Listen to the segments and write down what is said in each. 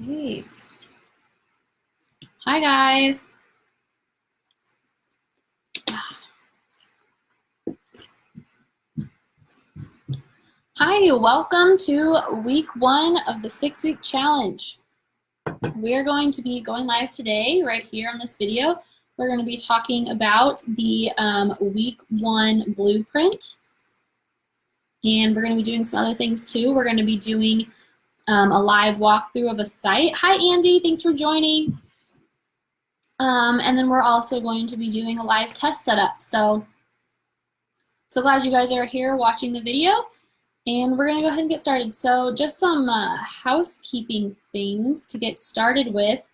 Hey. Hi guys. Hi, welcome to week 1 of the 6-week challenge. We are going to be going live today right here on this video. We're going to be talking about the week 1 blueprint, and we're going to be doing some other things too. We're going to be doing a live walkthrough of a site. Hi Andy, thanks for joining. And then we're also going to be doing a live test setup. So glad you guys are here watching the video, and we're going to go ahead and get started. So just some housekeeping things to get started with.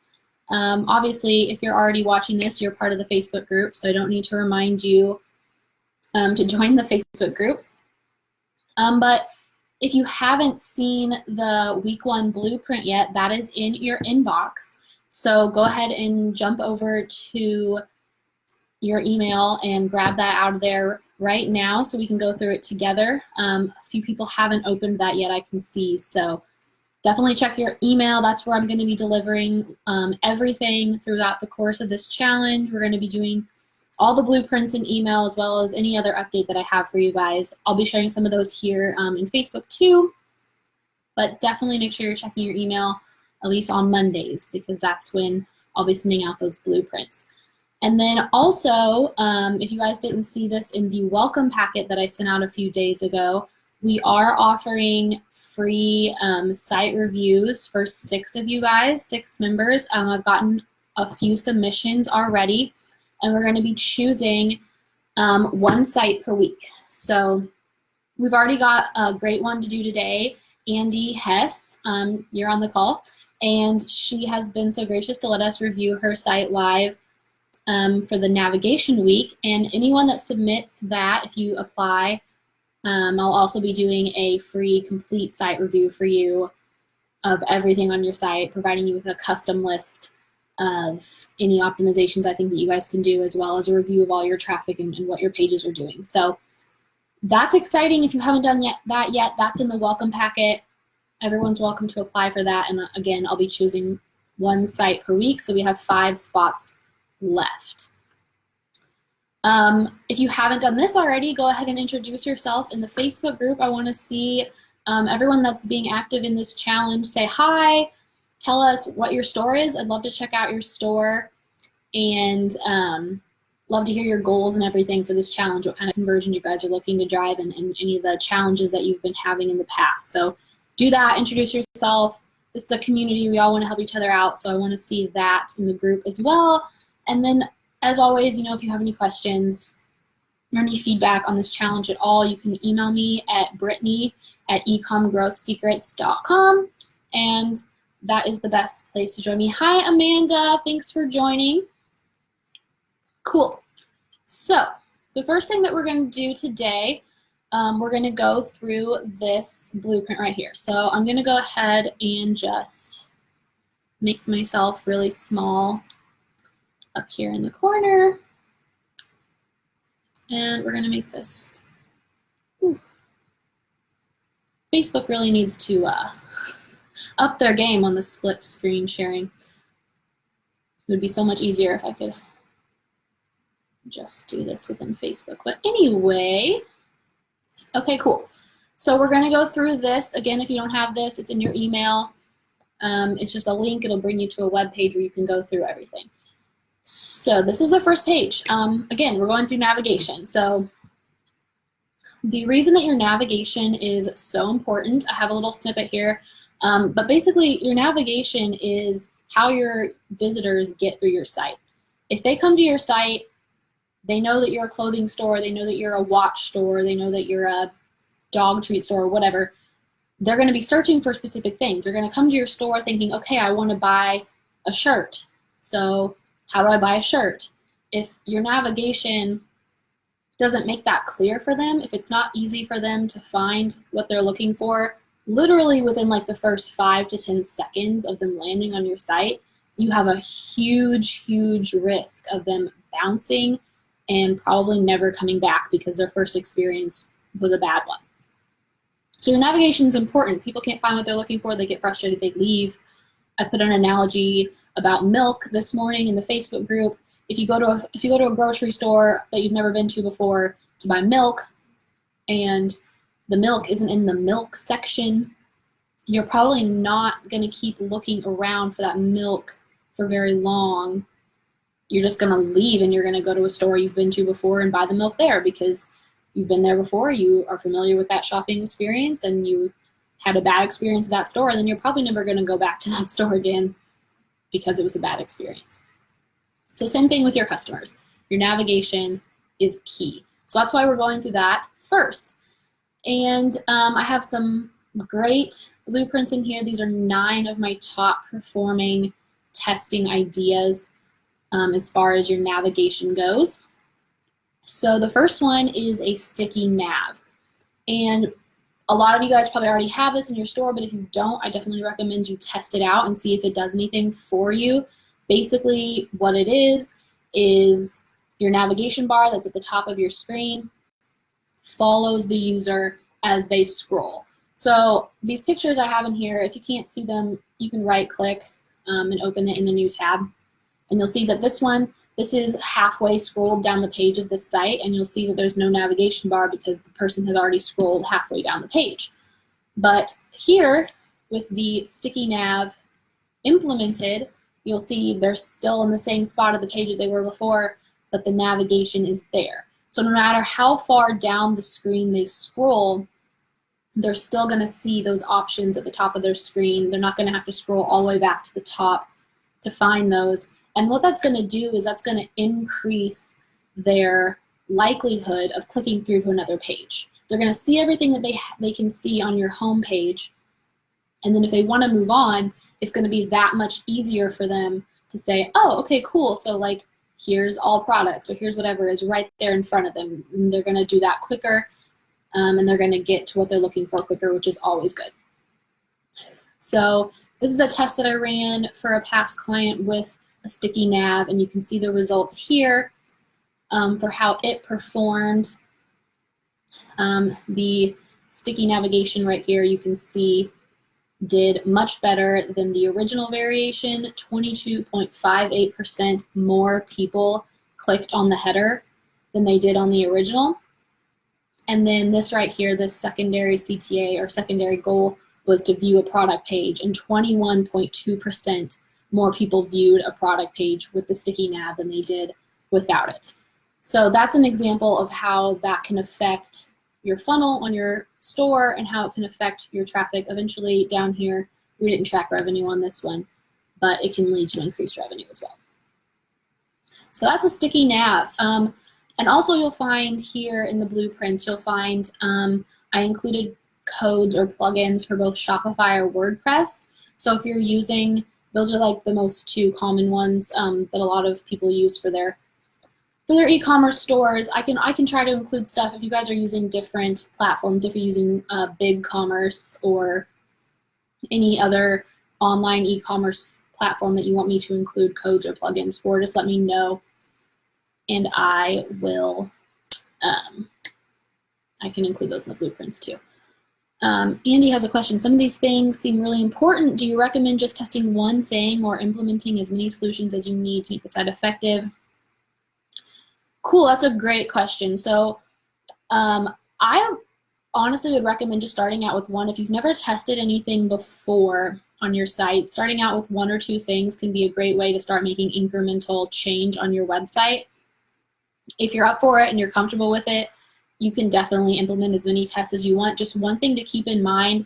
Obviously, if you're already watching this, you're part of the Facebook group, so I don't need to remind you to join the Facebook group. But if you haven't seen the week 1 blueprint yet, that is in your inbox. So go ahead and jump over to your email and grab that out of there right now so we can go through it together. A few people haven't opened that yet, I can see. So definitely check your email. That's where I'm going to be delivering everything throughout the course of this challenge. We're going to be doing all the blueprints in email as well as any other update that I have for you guys. I'll be sharing some of those here in Facebook too, but definitely make sure you're checking your email at least on Mondays, because that's when I'll be sending out those blueprints. And then also, if you guys didn't see this in the welcome packet that I sent out a few days ago, we are offering free site reviews for 6 of you guys, 6 members. I've gotten a few submissions already, and we're going to be choosing 1 site per week. So we've already got a great one to do today. Andy Hess, you're on the call, and she has been so gracious to let us review her site live for the navigation week. And anyone that submits that, if you apply, I'll also be doing a free complete site review for you of everything on your site, providing you with a custom list of any optimizations I think that you guys can do, as well as a review of all your traffic and what your pages are doing. So that's exciting. If you haven't done that yet, that's in the welcome packet. Everyone's welcome to apply for that. And again, I'll be choosing 1 site per week, so we have 5 spots left. If you haven't done this already, go ahead and introduce yourself in the Facebook group. I want to see everyone that's being active in this challenge say hi, tell us what your store is. I'd love to check out your store, and love to hear your goals and everything for this challenge, what kind of conversion you guys are looking to drive, and any of the challenges that you've been having in the past. So do that, introduce yourself. It's the community, we all want to help each other out, so I want to see that in the group as well. And then, as always, if you have any questions or any feedback on this challenge at all, you can email me at brittany@ecomgrowthsecrets.com, and that is the best place to join me. Hi, Amanda. Thanks for joining. Cool. So the first thing that we're going to do today, we're going to go through this blueprint right here. So I'm going to go ahead and just make myself really small up here in the corner, and we're going to make this. Facebook really needs to up their game on the split screen sharing. It would be so much easier if I could just do this within Facebook. But anyway, okay, cool. So we're going to go through this. Again, if you don't have this, it's in your email. It's just a link. It'll bring you to a web page where you can go through everything. So this is the first page. Again, we're going through navigation. So the reason that your navigation is so important, I have a little snippet here, but basically your navigation is how your visitors get through your site. If they come to your site, they know that you're a clothing store, they know that you're a watch store, they know that you're a dog treat store or whatever. They're going to be searching for specific things. They're going to come to your store thinking, okay, I want to buy a shirt. So how do I buy a shirt? If your navigation doesn't make that clear for them, if it's not easy for them to find what they're looking for, literally within like the first 5 to 10 seconds of them landing on your site, you have a huge, huge risk of them bouncing and probably never coming back because their first experience was a bad one. So your navigation is important. People can't find what they're looking for, they get frustrated, they leave. I put an analogy about milk this morning in the Facebook group. If you go to a grocery store that you've never been to before to buy milk, and the milk isn't in the milk section, you're probably not going to keep looking around for that milk for very long. You're just going to leave and you're going to go to a store you've been to before and buy the milk there because you've been there before, you are familiar with that shopping experience, and you had a bad experience at that store, and then you're probably never going to go back to that store again because it was a bad experience. So same thing with your customers. Your navigation is key. So that's why we're going through that first. And I have some great blueprints in here. These are 9 of my top performing testing ideas as far as your navigation goes. So the first one is a sticky nav. And a lot of you guys probably already have this in your store, but if you don't, I definitely recommend you test it out and see if it does anything for you. Basically, what it is your navigation bar that's at the top of your screen follows the user as they scroll. So these pictures I have in here, if you can't see them, you can right-click and open it in a new tab. And you'll see that this is halfway scrolled down the page of this site, and you'll see that there's no navigation bar because the person has already scrolled halfway down the page. But here, with the sticky nav implemented, you'll see they're still in the same spot of the page that they were before, but the navigation is there. So no matter how far down the screen they scroll, they're still going to see those options at the top of their screen. They're not going to have to scroll all the way back to the top to find those. And what that's going to do is that's going to increase their likelihood of clicking through to another page. They're going to see everything that they can see on your home page. And then if they want to move on, it's going to be that much easier for them to say, oh, okay, cool. So like, here's all products, or here's whatever is right there in front of them. And they're going to do that quicker, and they're going to get to what they're looking for quicker, which is always good. So this is a test that I ran for a past client with a sticky nav, and you can see the results here for how it performed. The sticky navigation right here, you can see, did much better than the original variation. 22.58% more people clicked on the header than they did on the original. And then this right here, this secondary CTA or secondary goal was to view a product page, and 21.2% more people viewed a product page with the sticky nav than they did without it. So that's an example of how that can affect your funnel on your store and how it can affect your traffic. Eventually down here, we didn't track revenue on this one, but it can lead to increased revenue as well. So that's a sticky nav. And also you'll find here in the blueprints, you'll find I included codes or plugins for both Shopify or WordPress. So if you're using, those are like the most 2 common ones that a lot of people use for their e-commerce stores. I can try to include stuff if you guys are using different platforms, if you're using BigCommerce or any other online e-commerce platform that you want me to include codes or plugins for, just let me know and I will, I can include those in the blueprints too. Andy has a question. Some of these things seem really important. Do you recommend just testing one thing or implementing as many solutions as you need to make the site effective? Cool, that's a great question. So I honestly would recommend just starting out with one. If you've never tested anything before on your site, starting out with 1 or 2 things can be a great way to start making incremental change on your website. If you're up for it and you're comfortable with it, you can definitely implement as many tests as you want. Just one thing to keep in mind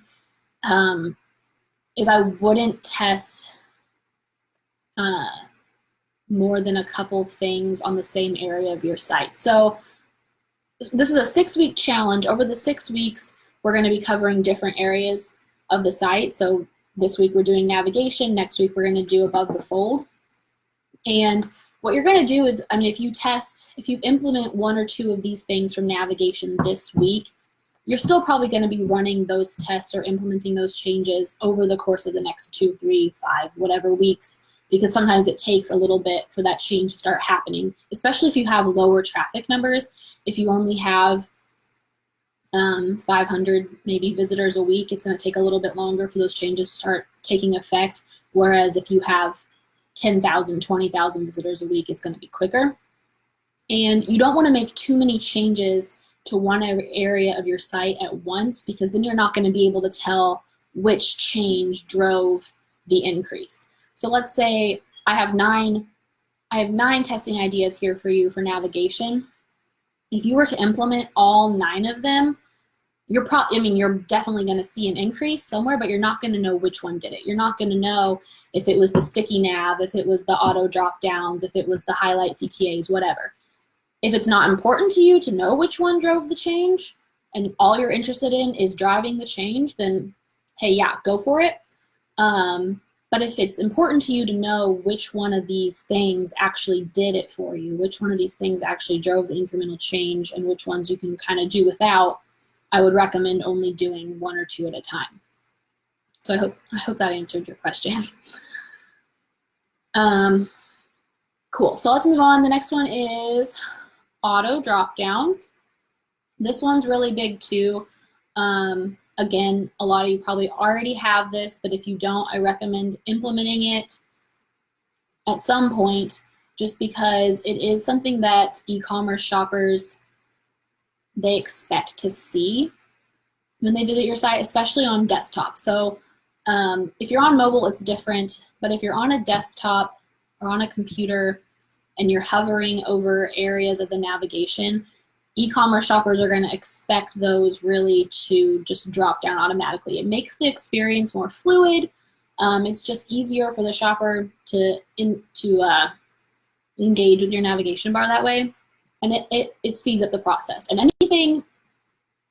is I wouldn't test more than a couple things on the same area of your site. So this is a 6-week challenge. Over the 6 weeks, we're going to be covering different areas of the site. So this week we're doing navigation. Next week we're going to do above the fold. And what you're going to do is, I mean, if you implement 1 or 2 of these things from navigation this week, you're still probably going to be running those tests or implementing those changes over the course of the next 2, 3, 5, whatever weeks, because sometimes it takes a little bit for that change to start happening, especially if you have lower traffic numbers. If you only have 500 maybe visitors a week, it's going to take a little bit longer for those changes to start taking effect Whereas if you have 10,000, 20,000 visitors a week, it's going to be quicker. And you don't want to make too many changes to one area of your site at once, because then you're not going to be able to tell which change drove the increase. So let's say I have nine testing ideas here for you for navigation. If you were to implement all 9 of them, you're definitely going to see an increase somewhere, but you're not going to know which one did it. You're not going to know if it was the sticky nav, if it was the auto drop downs, if it was the highlight CTAs, whatever. If it's not important to you to know which one drove the change, and if all you're interested in is driving the change, then hey, yeah, go for it. But if it's important to you to know which one of these things actually did it for you, which one of these things actually drove the incremental change, and which ones you can kind of do without, I would recommend only doing 1 or 2 at a time. So I hope that answered your question. Cool, so let's move on. The next one is auto drop downs. This one's really big too. Again, a lot of you probably already have this, but if you don't, I recommend implementing it at some point, just because it is something that e-commerce shoppers, they expect to see when they visit your site, especially on desktop. So if you're on mobile, it's different, but if you're on a desktop or on a computer and you're hovering over areas of the navigation, e-commerce shoppers are going to expect those really to just drop down automatically. It makes the experience more fluid. It's just easier for the shopper to engage with your navigation bar that way, and it speeds up the process. And anything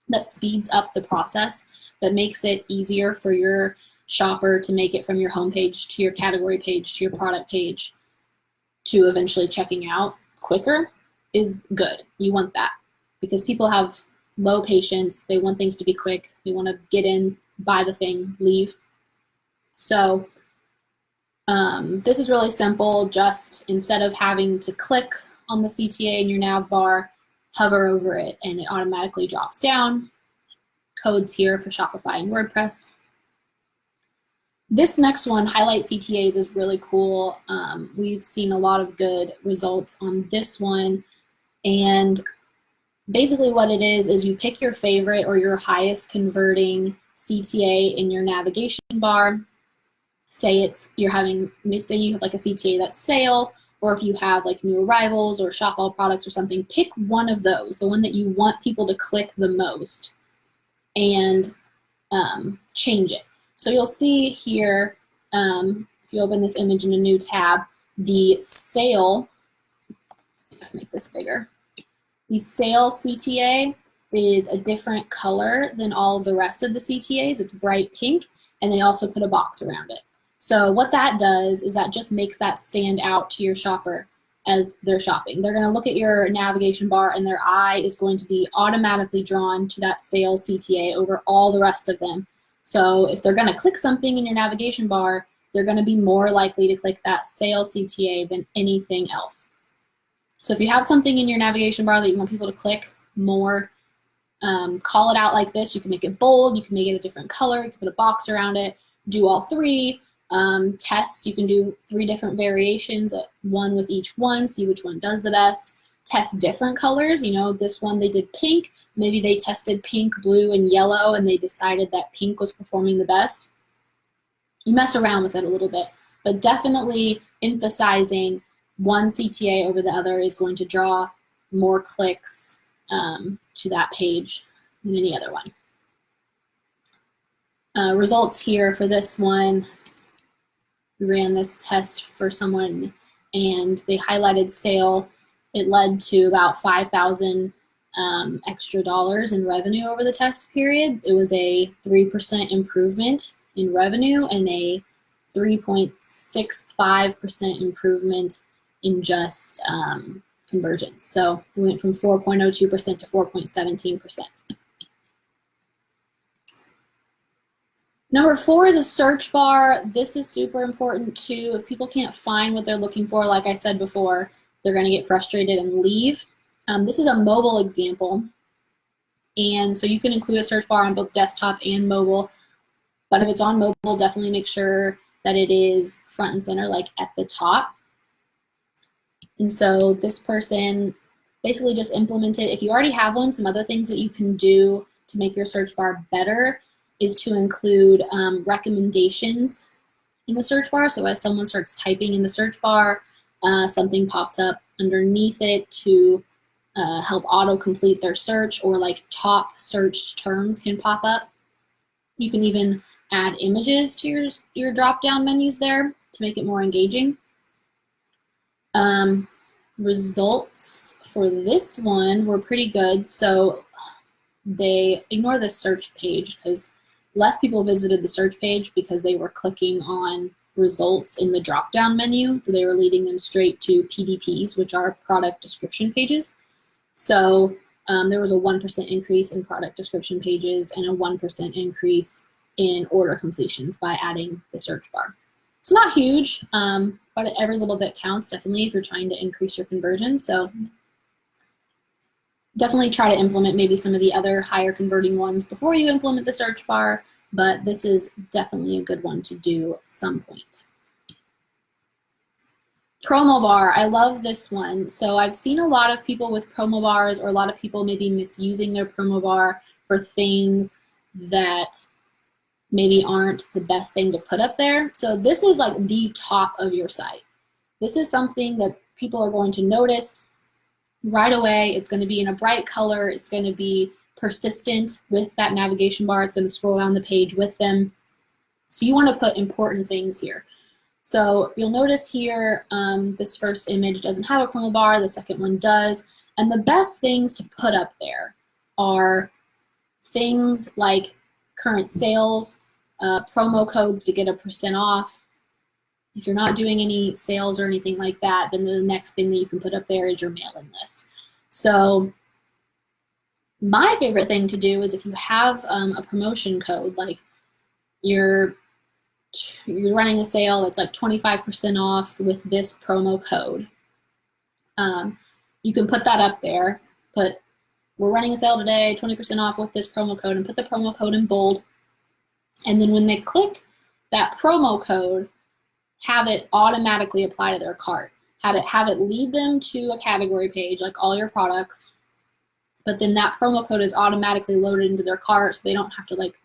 that speeds up the process, that makes it easier for your shopper to make it from your homepage to your category page to your product page to eventually checking out quicker, is good. You want that, because people have low patience. They want things to be quick. They want to get in, buy the thing, leave. So this is really simple. Just instead of having to click on the CTA in your nav bar, hover over it and it automatically drops down. Codes here for Shopify and WordPress. This next one, highlight CTAs, is really cool. We've seen a lot of good results on this one. And basically what it is you pick your favorite or your highest converting CTA in your navigation bar. Say you have like a CTA that's sale, or if you have like new arrivals or shop all products or something, pick one of those, the one that you want people to click the most, and change it. So you'll see here, if you open this image in a new tab, the sale, let's see if I can make this bigger. The sale CTA is a different color than all of the rest of the CTAs. It's bright pink, and they also put a box around it. So what that does is that just makes that stand out to your shopper as they're shopping. They're going to look at your navigation bar, and their eye is going to be automatically drawn to that sale CTA over all the rest of them. So if they're going to click something in your navigation bar, they're going to be more likely to click that sale CTA than anything else. So if you have something in your navigation bar that you want people to click more, call it out like this. You can make it bold, you can make it a different color, you can put a box around it, do all 3. Test, you can do 3 different variations, 1 with each one, see which one does the best. Test different colors. You know, this one they did pink, maybe they tested pink, blue, and yellow, and they decided that pink was performing the best. You mess around with it a little bit, but definitely emphasizing one CTA over the other is going to draw more clicks to that page than any other one. Results here for this one. We ran this test for someone and they highlighted sale. It led to about $5,000 extra dollars in revenue over the test period. It was a 3% improvement in revenue and a 3.65% improvement in just conversions. So we went from 4.02% to 4.17%. Number 4 is a search bar. This is super important too. If people can't find what they're looking for, like I said before, they're going to get frustrated and leave. This is a mobile example. And so you can include a search bar on both desktop and mobile. But if it's on mobile, definitely make sure that it is front and center, like at the top. And so this person basically just implemented, if you already have one, some other things that you can do to make your search bar better is to include recommendations in the search bar. So as someone starts typing in the search bar, something pops up underneath it to help auto-complete their search, or like top searched terms can pop up. You can even add images to your drop-down menus there to make it more engaging. Results for this one were pretty good. So they ignore the search page because less people visited the search page because they were clicking on results in the drop-down menu. So they were leading them straight to PDPs, which are product description pages. So there was a 1% increase in product description pages and a 1% increase in order completions by adding the search bar. It's not huge, but every little bit counts, definitely, if you're trying to increase your conversion. So definitely try to implement maybe some of the other higher converting ones before you implement the search bar, but this is definitely a good one to do at some point. Promo bar, I love this one. So I've seen a lot of people with promo bars, or a lot of people maybe misusing their promo bar for things that maybe aren't the best thing to put up there. So this is like the top of your site. This is something that people are going to notice right away. It's going to be in a bright color. It's going to be persistent with that navigation bar. It's going to scroll down the page with them. So you want to put important things here. So you'll notice here, this first image doesn't have a promo bar, the second one does. And the best things to put up there are things like current sales, promo codes to get a % off. If you're not doing any sales or anything like that, then the next thing that you can put up there is your mailing list. So my favorite thing to do is if you have a promotion code, like you're running a sale that's like 25% off with this promo code. You can put that up there, we're running a sale today, 20% off with this promo code, and put the promo code in bold. And then when they click that promo code, have it automatically apply to their cart. Have it lead them to a category page, like all your products, but then that promo code is automatically loaded into their cart, so they don't have to like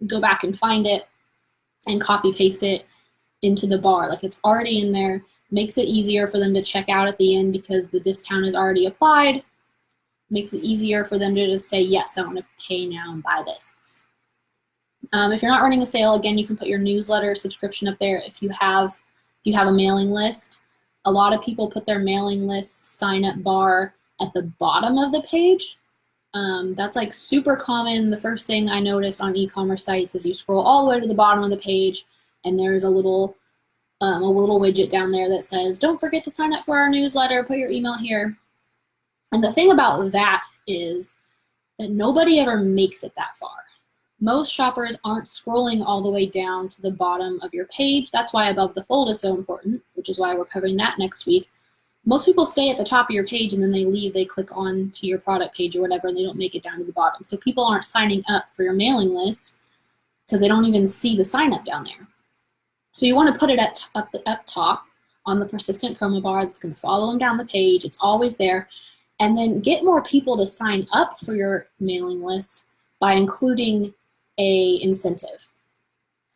go back and find it and copy paste it into the bar. Like it's already in there, makes it easier for them to check out at the end because the discount is already applied. Makes it easier for them to just say, yes, I want to pay now and buy this. If you're not running a sale, again, you can put your newsletter subscription up there. If you have a mailing list, a lot of people put their mailing list sign up bar at the bottom of the page. That's like super common. The first thing I notice on e-commerce sites is you scroll all the way to the bottom of the page and there's a little widget down there that says, don't forget to sign up for our newsletter, put your email here. And the thing about that is that nobody ever makes it that far. Most shoppers aren't scrolling all the way down to the bottom of your page. That's why above the fold is so important, which is why we're covering that next week. Most people stay at the top of your page and then they leave, they click on to your product page or whatever, and they don't make it down to the bottom. So people aren't signing up for your mailing list because they don't even see the sign up down there. So you want to put it up top on the persistent promo bar that's going to follow them down the page. It's always there. And then get more people to sign up for your mailing list by including a incentive,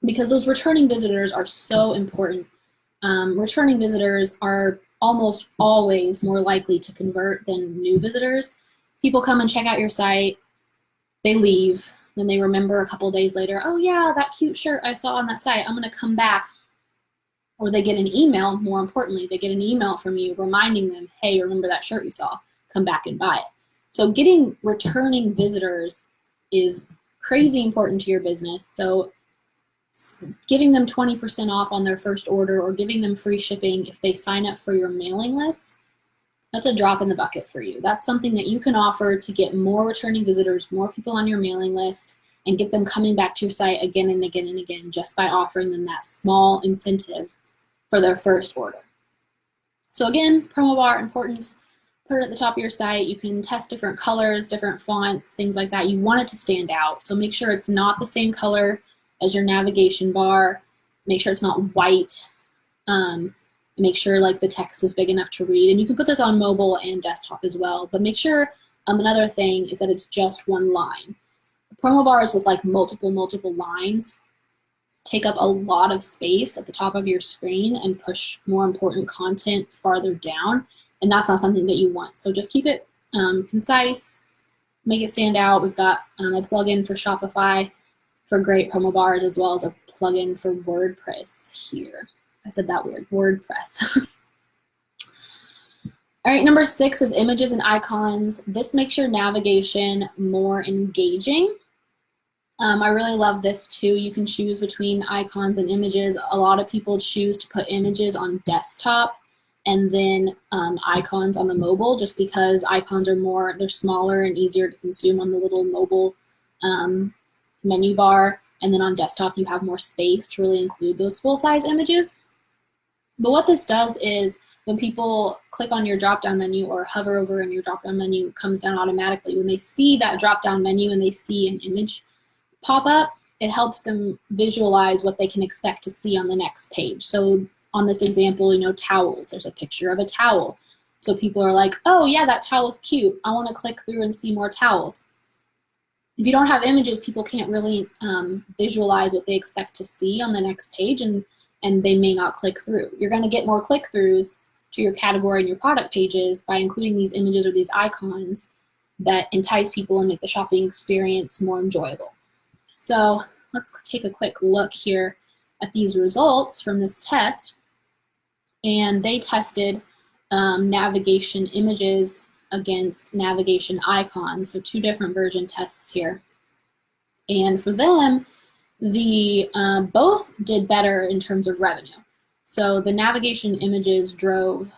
because those returning visitors are so important. Returning visitors are almost always more likely to convert than new visitors. People come and check out your site, they leave, then they remember a couple days later, oh yeah, that cute shirt I saw on that site, I'm gonna come back. Or they get an email, more importantly, they get an email from you reminding them, hey, remember that shirt you saw, come back and buy it. So getting returning visitors is crazy important to your business. So giving them 20% off on their first order or giving them free shipping if they sign up for your mailing list, that's a drop in the bucket for you. That's something that you can offer to get more returning visitors, more people on your mailing list, and get them coming back to your site again and again and again just by offering them that small incentive for their first order. So again, promo bar, important. Put it at the top of your site. You can test different colors, different fonts, things like that. You want it to stand out. So make sure it's not the same color as your navigation bar. Make sure it's not white. Make sure like the text is big enough to read. And you can put this on mobile and desktop as well. But make sure another thing is that it's just one line. Promo bars with like multiple lines take up a lot of space at the top of your screen and push more important content farther down. And that's not something that you want. So just keep it concise, make it stand out. We've got a plugin for Shopify for great promo bars, as well as a plugin for WordPress here. I said that weird, WordPress. All right, number 6 is images and icons. This makes your navigation more engaging. I really love this too. You can choose between icons and images. A lot of people choose to put images on desktop and then icons on the mobile, just because icons are they're smaller and easier to consume on the little mobile menu bar. And then on desktop, you have more space to really include those full-size images. But what this does is when people click on your drop-down menu or hover over and your drop-down menu comes down automatically, when they see that drop-down menu and they see an image pop up, it helps them visualize what they can expect to see on the next page. So on this example, towels, there's a picture of a towel. So people are like, oh yeah, that towel's cute. I want to click through and see more towels. If you don't have images, people can't really visualize what they expect to see on the next page, and they may not click through. You're going to get more click-throughs to your category and your product pages by including these images or these icons that entice people and make the shopping experience more enjoyable. So let's take a quick look here at these results from this test. And they tested navigation images against navigation icons, so 2 different version tests here. And for them, both did better in terms of revenue. So the navigation images drove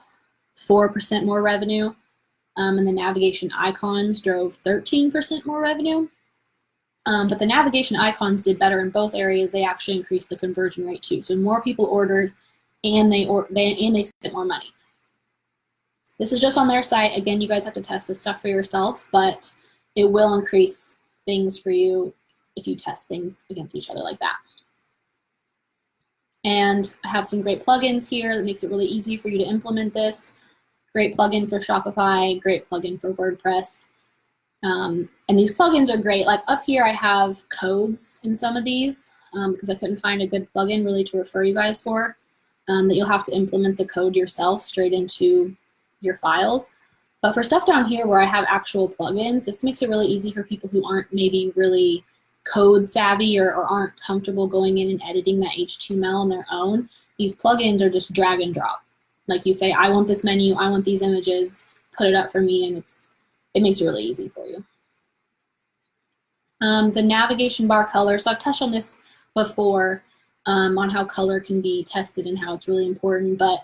4% more revenue, and the navigation icons drove 13% more revenue. But the navigation icons did better in both areas. They actually increased the conversion rate too. So more people ordered, and they spent more money. This is just on their site. Again, you guys have to test this stuff for yourself, but it will increase things for you if you test things against each other like that. And I have some great plugins here that makes it really easy for you to implement this. Great plugin for Shopify, great plugin for WordPress. And these plugins are great. Like up here, I have codes in some of these because I couldn't find a good plugin really to refer you guys for, that you'll have to implement the code yourself straight into your files. But for stuff down here where I have actual plugins, this makes it really easy for people who aren't maybe really code savvy or aren't comfortable going in and editing that HTML on their own. These plugins are just drag and drop. Like you say, I want this menu, I want these images, put it up for me, and it makes it really easy for you. The navigation bar color, so I've touched on this before on how color can be tested and how it's really important, but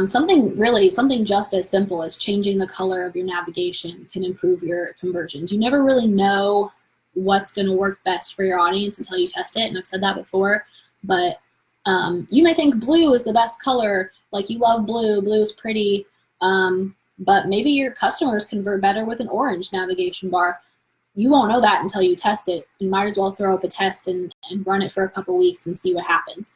something just as simple as changing the color of your navigation can improve your conversions. You never really know what's going to work best for your audience until you test it, and I've said that before, but you may think blue is the best color, like you love blue is pretty, but maybe your customers convert better with an orange navigation bar. You won't know that until you test it. You might as well throw up a test and run it for a couple weeks and see what happens.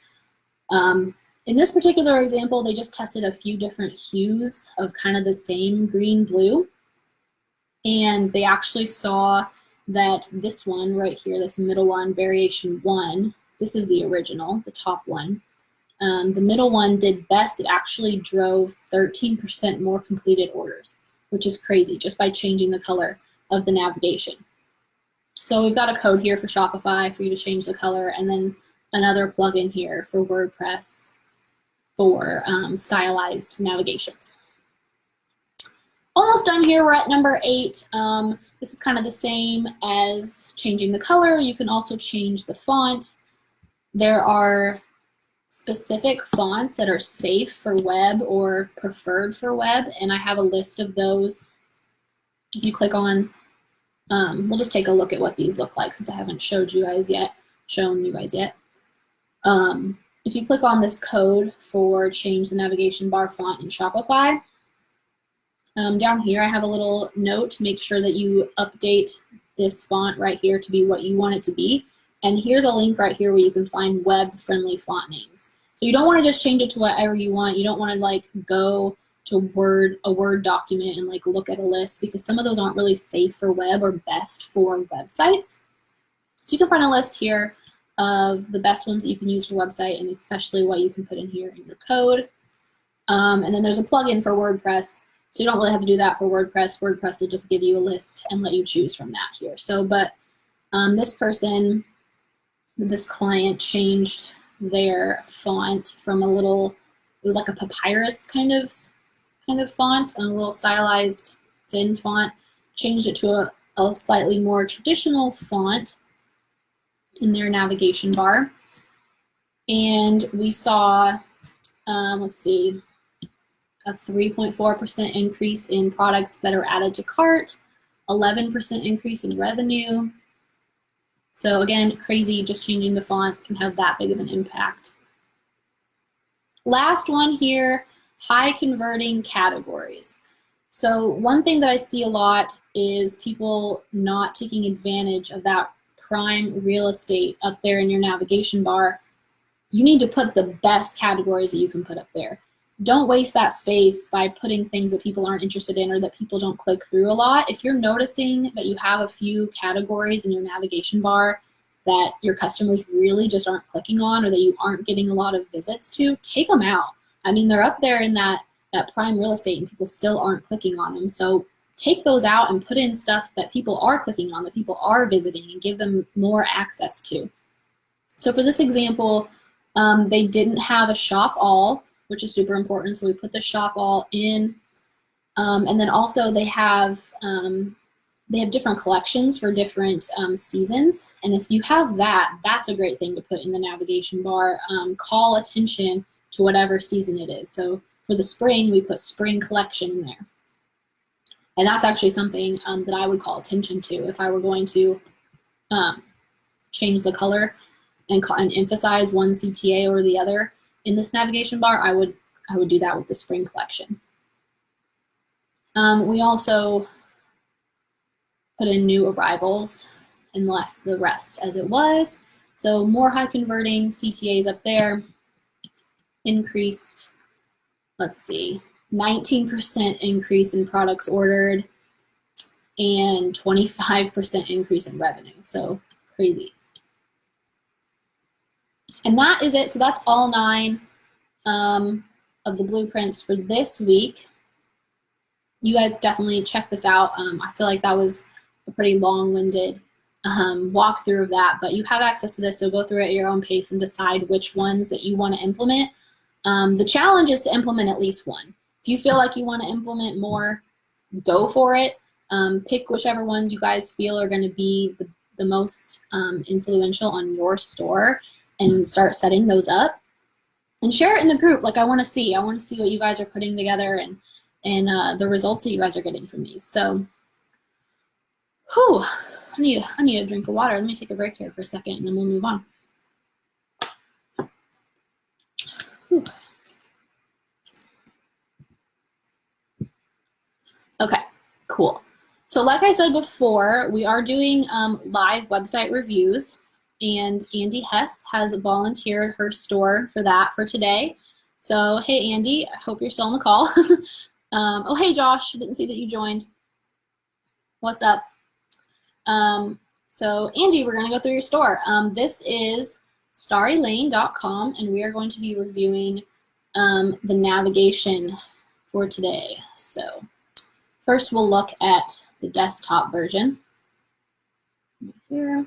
In this particular example, they just tested a few different hues of kind of the same green-blue, and they actually saw that this one right here, this middle one, variation 1, this is the original, the top one. The middle one did best. It actually drove 13% more completed orders, which is crazy, just by changing the color of the navigation. So we've got a code here for Shopify for you to change the color, and then another plugin here for WordPress for stylized navigations. Almost done here. We're at number 8. This is kind of the same as changing the color. You can also change the font. There are specific fonts that are safe for web or preferred for web, and I have a list of those. If you click on, we'll just take a look at what these look like since I haven't shown you guys yet. If you click on this code for change the navigation bar font in Shopify, down here I have a little note to make sure that you update this font right here to be what you want it to be. And here's a link right here where you can find web-friendly font names. So you don't want to just change it to whatever you want. You don't want to like go to a Word document and like look at a list, because some of those aren't really safe for web or best for websites. So you can find a list here of the best ones that you can use for website, and especially what you can put in here in your code. And then there's a plugin for WordPress. So you don't really have to do that for WordPress. WordPress will just give you a list and let you choose from that here. So, but this person, this client changed their font from a little, it was like a papyrus kind of font, a little stylized thin font, changed it to a slightly more traditional font in their navigation bar. And we saw, let's see, a 3.4% increase in products that are added to cart, 11% increase in revenue. So again, crazy, just changing the font can have that big of an impact. Last one here, high converting categories. So one thing that I see a lot is people not taking advantage of that prime real estate up there in your navigation bar. You need to put the best categories that you can put up there. Don't waste that space by putting things that people aren't interested in or that people don't click through a lot. If you're noticing that you have a few categories in your navigation bar that your customers really just aren't clicking on or that you aren't getting a lot of visits to, take them out. I mean, they're up there in that prime real estate and people still aren't clicking on them. So take those out and put in stuff that people are clicking on, that people are visiting, and give them more access to. So for this example, they didn't have a shop all, which is super important. So we put the shop all in. And then also they have different collections for different seasons. And if you have that, that's a great thing to put in the navigation bar. Call attention to whatever season it is. So for the spring, we put spring collection in there. And that's actually something that I would call attention to if I were going to change the color and emphasize one CTA or the other in this navigation bar. I would do that with the spring collection. We also put in new arrivals and left the rest as it was. So more high converting CTAs up there, increased, let's see, 19% increase in products ordered and 25% increase in revenue. So crazy. And that is it. So that's all 9 of the blueprints for this week. You guys definitely check this out. I feel like that was a pretty long-winded walkthrough of that, but you have access to this, so go through it at your own pace and decide which ones that you want to implement. The challenge is to implement at least one. If you feel like you want to implement more, go for it. Pick whichever ones you guys feel are going to be the most influential on your store, and start setting those up and share it in the group. Like, I want to see what you guys are putting together and the results that you guys are getting from these. So, whew, I need a drink of water. Let me take a break here for a second and then we'll move on. Whew. Okay, cool. So like I said before, we are doing live website reviews, and Andy Hess has volunteered her store for that for today. So, hey, Andy, I hope you're still on the call. Oh, hey, Josh, didn't see that you joined. What's up? So, Andy, we're going to go through your store. This is starrylane.com, and we are going to be reviewing the navigation for today. So, first, we'll look at the desktop version. Here.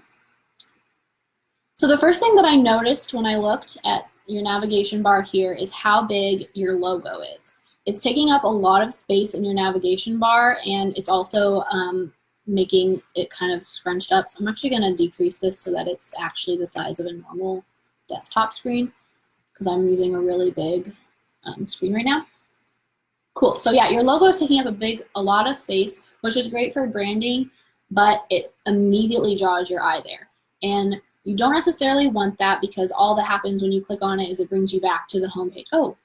So the first thing that I noticed when I looked at your navigation bar here is how big your logo is. It's taking up a lot of space in your navigation bar, and it's also making it kind of scrunched up. So I'm actually going to decrease this so that it's actually the size of a normal desktop screen, because I'm using a really big screen right now. Cool. So yeah, your logo is taking up a lot of space, which is great for branding, but it immediately draws your eye there. And you don't necessarily want that, because all that happens when you click on it is it brings you back to the home page. Oh,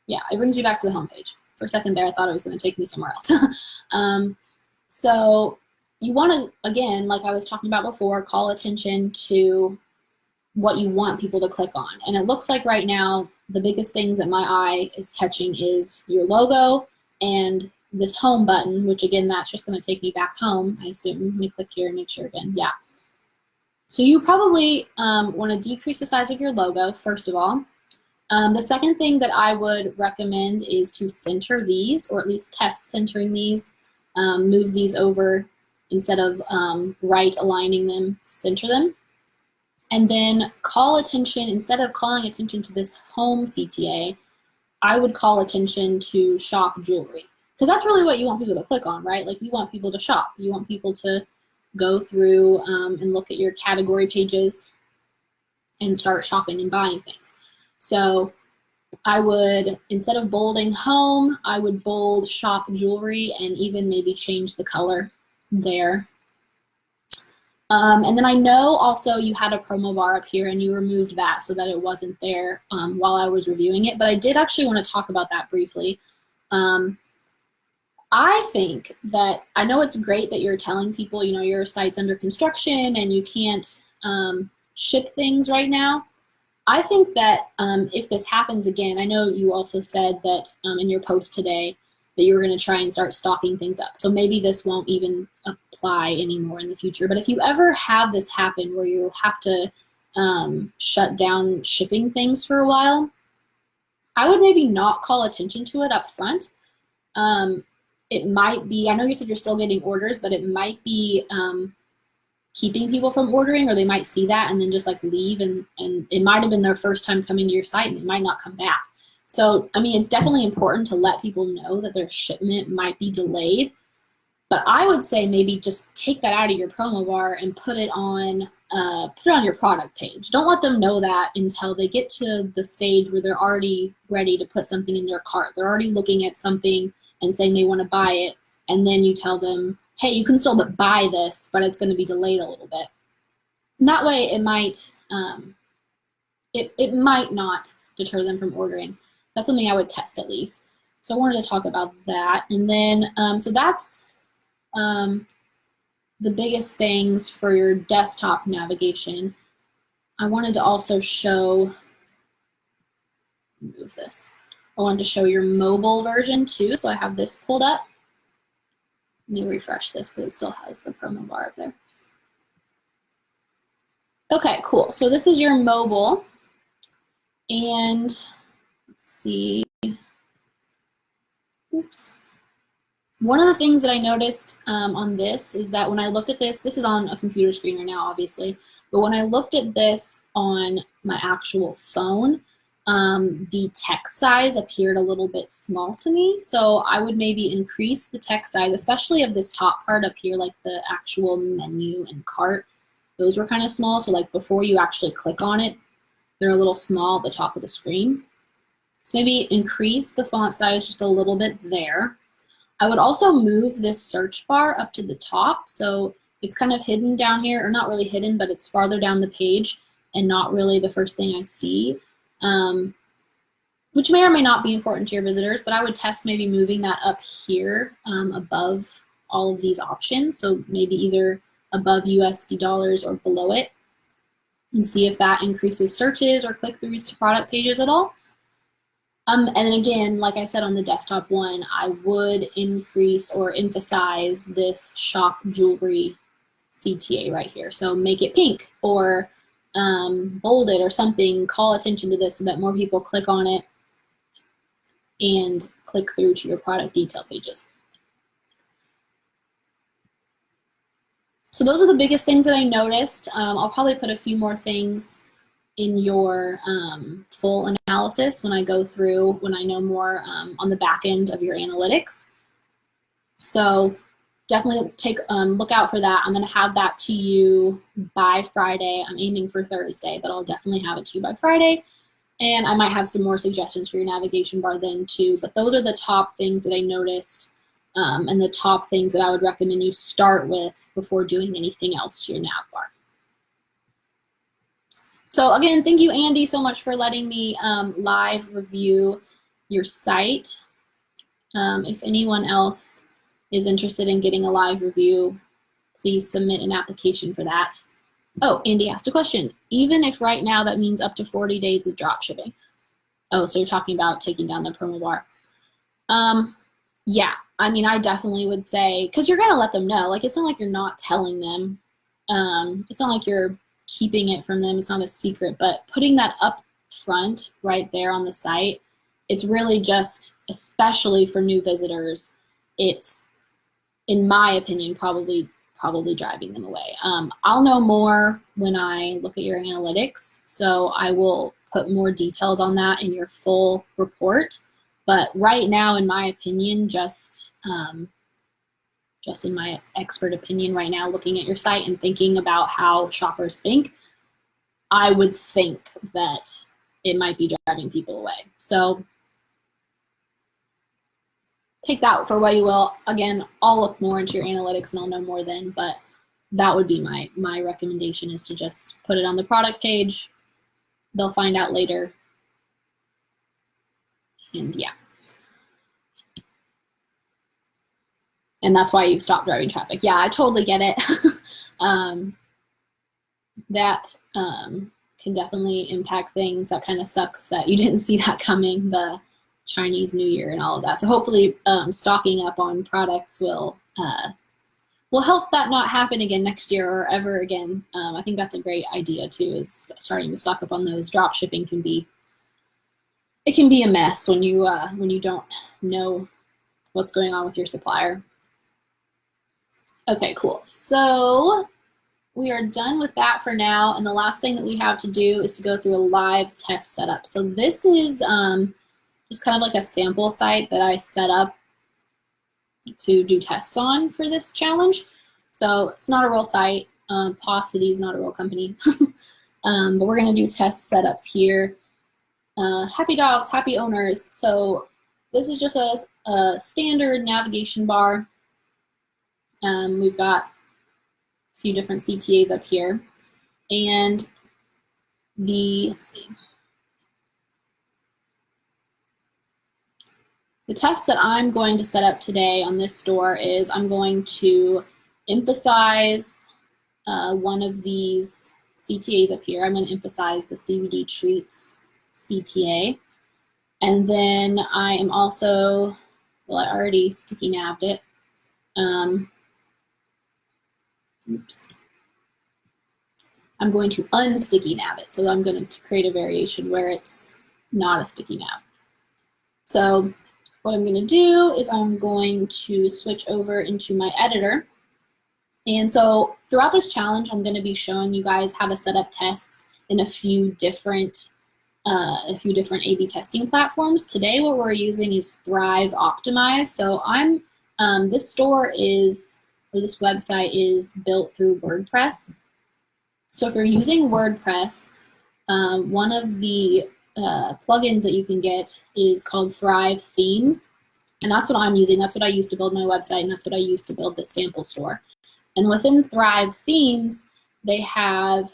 yeah, it brings you back to the home page. For a second there, I thought it was going to take me somewhere else. So you want to, again, like I was talking about before, call attention to what you want people to click on. And it looks like right now, the biggest things that my eye is catching is your logo and this home button, which again, that's just gonna take me back home, I assume. Let me click here and make sure again, yeah. So you probably wanna decrease the size of your logo, first of all. The second thing that I would recommend is to center these, or at least test centering these, move these over instead of right aligning them, center them. And then call attention, instead of calling attention to this home CTA, I would call attention to shop jewelry. Because that's really what you want people to click on, right? Like you want people to shop. You want people to go through and look at your category pages and start shopping and buying things. So I would, instead of bolding home, I would bold shop jewelry and even maybe change the color there. And then I know also you had a promo bar up here and you removed that so that it wasn't there while I was reviewing it, but I did actually want to talk about that briefly. I think that, I know it's great that you're telling people, you know, your site's under construction and you can't ship things right now. I think that if this happens again, I know you also said that in your post today that you were going to try and start stocking things up. So maybe this won't even apply anymore in the future. But if you ever have this happen where you have to shut down shipping things for a while, I would maybe not call attention to it up front. It might be, I know you said you're still getting orders, but it might be keeping people from ordering, or they might see that and then just like leave, and it might have been their first time coming to your site and they might not come back. So, I mean, it's definitely important to let people know that their shipment might be delayed, but I would say maybe just take that out of your promo bar and put it on your product page. Don't let them know that until they get to the stage where they're already ready to put something in their cart. They're already looking at something and saying they want to buy it, and then you tell them, hey, you can still buy this, but it's going to be delayed a little bit. And that way it might, it might not deter them from ordering. That's something I would test at least. So I wanted to talk about that. And then, so that's the biggest things for your desktop navigation. I wanted to also show, move this. I wanted to show your mobile version too. So I have this pulled up. Let me refresh this because it still has the promo bar up there. Okay, cool. So this is your mobile. And let's see. Oops. One of the things that I noticed on this is that when I looked at this is on a computer screen right now, obviously, but when I looked at this on my actual phone, the text size appeared a little bit small to me. So I would maybe increase the text size, especially of this top part up here, like the actual menu and cart. Those were kind of small. So like before you actually click on it, they're a little small at the top of the screen. So maybe increase the font size just a little bit there. I would also move this search bar up to the top. So it's kind of hidden down here, or not really hidden, but it's farther down the page and not really the first thing I see. Which may or may not be important to your visitors, but I would test maybe moving that up here above all of these options. So maybe either above USD dollars or below it, and see if that increases searches or click-throughs to product pages at all. And then again, like I said on the desktop one, I would increase or emphasize this shop jewelry CTA right here. So make it pink or bold it or something, call attention to this so that more people click on it and click through to your product detail pages. So those are the biggest things that I noticed. I'll probably put a few more things in your full analysis when I go through, when I know more on the back end of your analytics. So definitely look out for that. I'm going to have that to you by Friday. I'm aiming for Thursday, but I'll definitely have it to you by Friday. And I might have some more suggestions for your navigation bar then too. But those are the top things that I noticed and the top things that I would recommend you start with before doing anything else to your nav bar. So again, thank you, Andy, so much for letting me live review your site. If anyone else is interested in getting a live review, please submit an application for that. Oh, Andy asked a question. Even if right now that means up to 40 days of drop shipping. Oh, so you're talking about taking down the promo bar. Yeah, I mean, I definitely would say, because you're going to let them know. Like, it's not like you're not telling them. It's not like you're keeping it from them. It's not a secret. But putting that up front right there on the site, it's really just, especially for new visitors, it's, in my opinion, probably driving them away. I'll know more when I look at your analytics, so I will put more details on that in your full report. But right now, in my opinion, just in my expert opinion right now, looking at your site and thinking about how shoppers think, I would think that it might be driving people away. So take that for what you will. Again, I'll look more into your analytics and I'll know more then, but that would be my recommendation, is to just put it on the product page. They'll find out later. And yeah. And that's why you've stopped driving traffic. Yeah, I totally get it. That can definitely impact things. That kind of sucks that you didn't see that coming, the Chinese New Year and all of that. So hopefully stocking up on products will help that not happen again next year or ever again. I think that's a great idea too, is starting to stock up on those. Drop shipping can be a mess when you don't know what's going on with your supplier. Okay, cool. So we are done with that for now, and the last thing that we have to do is to go through a live test setup. So this is just kind of like a sample site that I set up to do tests on for this challenge. So it's not a real site. Paucity is not a real company. But we're going to do test setups here. Happy dogs, happy owners. So this is just a standard navigation bar. We've got a few different CTAs up here. And let's see. The test that I'm going to set up today on this store is I'm going to emphasize one of these CTAs up here. I'm going to emphasize the CBD Treats CTA. And then I am also, well, I already sticky nabbed it. Oops. I'm going to unsticky nab it. So I'm going to create a variation where it's not a sticky nab. So what I'm going to do is I'm going to switch over into my editor. And so throughout this challenge, I'm going to be showing you guys how to set up tests in a few different A/B testing platforms. Today, what we're using is Thrive Optimize. So this store is, or this website is built through WordPress. So if you're using WordPress, one of the plugins that you can get is called Thrive Themes. And that's what I'm using. That's what I use to build my website, and that's what I use to build the sample store. And within Thrive Themes, they have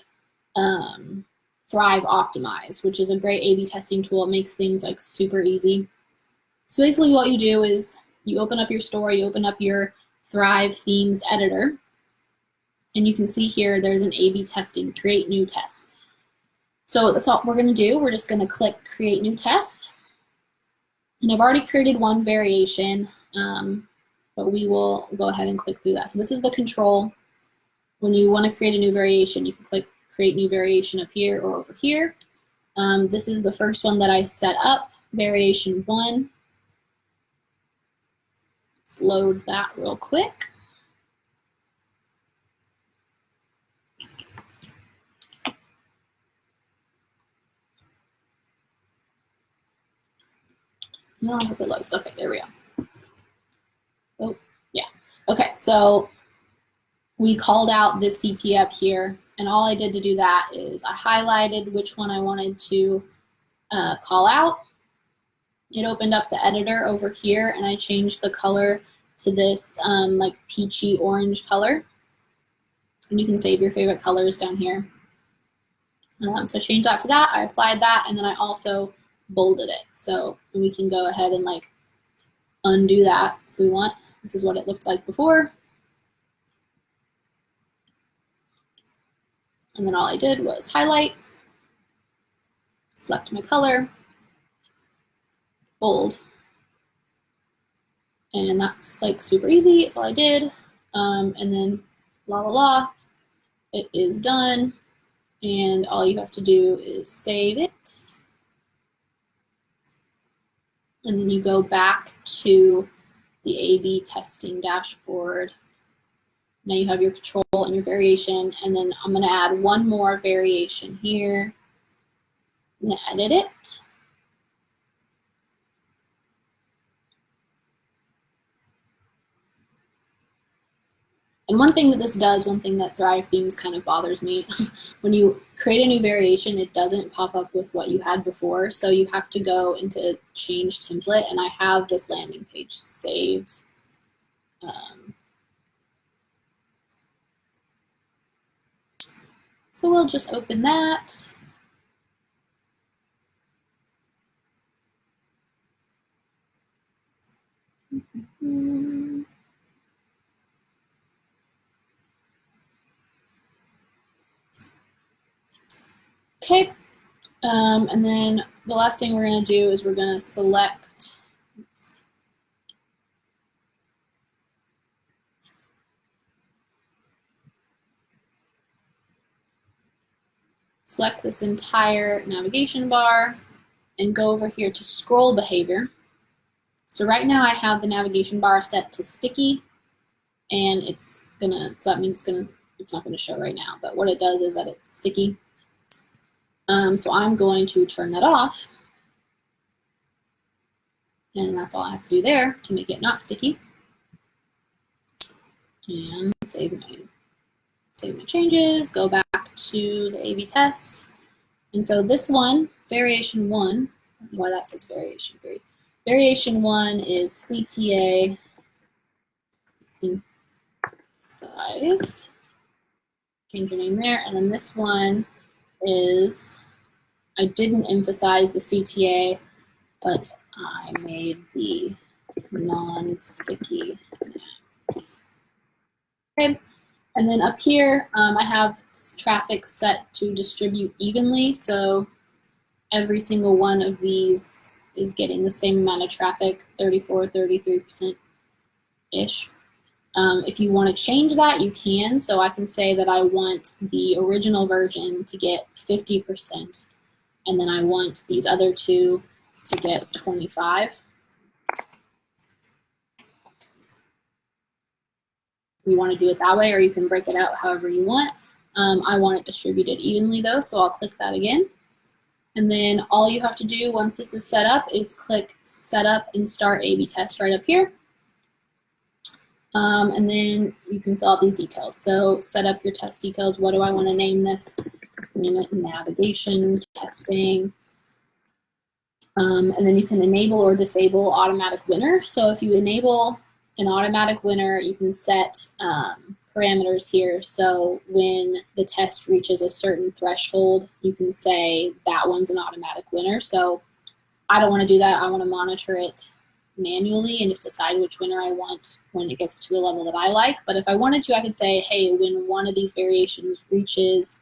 Thrive Optimize, which is a great A/B testing tool. It makes things like super easy. So basically what you do is you open up your store, you open up your Thrive Themes editor, and you can see here there's an A/B testing, create new test. So that's all we're going to do. We're just going to click create new test. And I've already created one variation, but we will go ahead and click through that. So this is the control. When you want to create a new variation, you can click create new variation up here or over here. This is the first one that I set up, variation 1. Let's load that real quick. No, I hope it loads. Okay, there we go. Oh, yeah. Okay, so we called out this CT up here, and all I did to do that is I highlighted which one I wanted to call out. It opened up the editor over here, and I changed the color to this like peachy orange color. And you can save your favorite colors down here. So I changed that to that, I applied that, and then I also bolded it. So we can go ahead and like undo that if we want. This is what it looked like before. And then all I did was highlight, select my color, bold. And that's like super easy. It's all I did. And then la la la, it is done. And all you have to do is save it. And then you go back to the A/B testing dashboard. Now you have your control and your variation, and then I'm going to add one more variation here. I'm going to edit it. And one thing that this does, one thing that Thrive Themes kind of bothers me, when you create a new variation, it doesn't pop up with what you had before, so you have to go into change template, and I have this landing page saved. So we'll just open that. Okay, and then the last thing we're going to do is we're going to select this entire navigation bar and go over here to scroll behavior. So right now I have the navigation bar set to sticky, and it's gonna, so that means it's not gonna show right now, but what it does is that it's sticky. So I'm going to turn that off, and that's all I have to do there to make it not sticky. And save my changes, go back to the A/B tests. And so this one, variation 1, I don't know why that says variation 3. Variation 1 is CTA sized. Change your name there. And then this one is, I didn't emphasize the CTA, but I made the non-sticky. Okay. And then up here, I have traffic set to distribute evenly. So every single one of these is getting the same amount of traffic, 34, 33%-ish. If you want to change that, you can. So I can say that I want the original version to get 50%, and then I want these other two to get 25. You want to do it that way, or you can break it out however you want. I want it distributed evenly though, so I'll click that again. And then all you have to do once this is set up is click Setup and Start A/B Test right up here. And then you can fill out these details. So set up your test details. What do I want to name this? Let's name it navigation testing. And then you can enable or disable automatic winner. So if you enable an automatic winner, you can set parameters here. So when the test reaches a certain threshold, you can say that one's an automatic winner. So I don't want to do that. I want to monitor it manually and just decide which winner I want when it gets to a level that I like. But if I wanted to, I could say, hey, when one of these variations reaches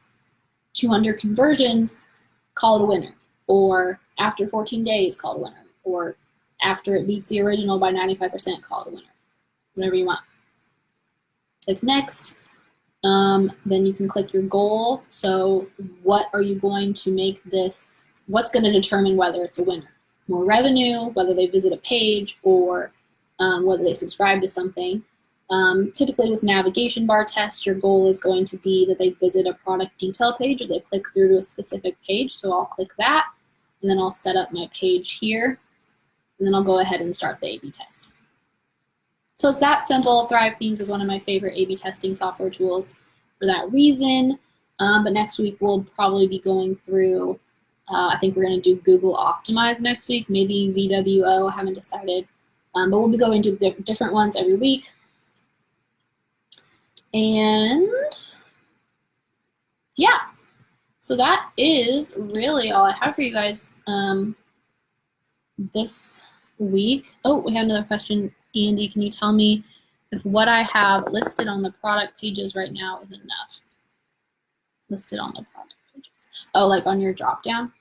200 conversions, call it a winner. Or after 14 days, call it a winner. Or after it beats the original by 95%, call it a winner. Whatever you want. Click next. Then you can click your goal. So what are you going to make this, what's going to determine whether it's a winner? More revenue, whether they visit a page, or whether they subscribe to something. Typically with navigation bar tests, your goal is going to be that they visit a product detail page or they click through to a specific page. So I'll click that, and then I'll set up my page here, and then I'll go ahead and start the A/B test. So it's that simple. Thrive Themes is one of my favorite A/B testing software tools for that reason. But next week we'll probably be going through, I think we're going to do Google Optimize next week, maybe VWO, I haven't decided. But we'll be going to different ones every week. And yeah, so that is really all I have for you guys this week. Oh, we have another question. Andy, can you tell me if what I have listed on the product pages right now is enough? listed on the product pages. Oh, like on your drop down?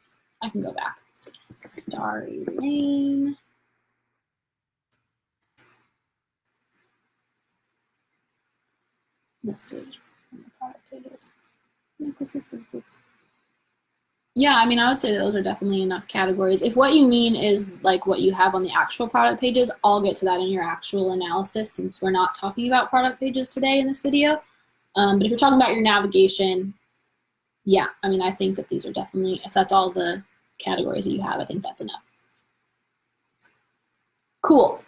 I can go back. Let's see. Starry Lane. Listed on the product pages. Yeah, I mean, I would say those are definitely enough categories. If what you mean is like what you have on the actual product pages, I'll get to that in your actual analysis since we're not talking about product pages today in this video. But if you're talking about your navigation, yeah, I mean, I think that these are definitely, if that's all the categories that you have, I think that's enough. Cool.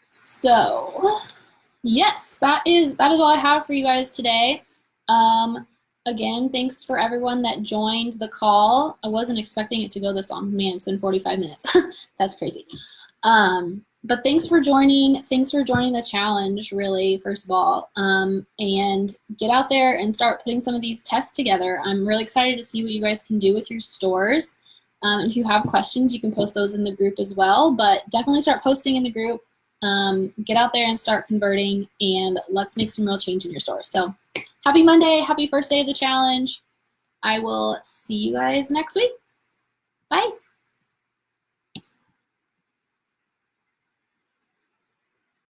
So, yes, that is all I have for you guys today. Again, thanks for everyone that joined the call. I wasn't expecting it to go this long. Man, it's been 45 minutes. That's crazy. But thanks for joining. Thanks for joining the challenge, really, first of all. And get out there and start putting some of these tests together. I'm really excited to see what you guys can do with your stores. If you have questions, you can post those in the group as well. But definitely start posting in the group. Get out there and start converting, and let's make some real change in your store. So happy Monday, happy first day of the challenge. I will see you guys next week. Bye.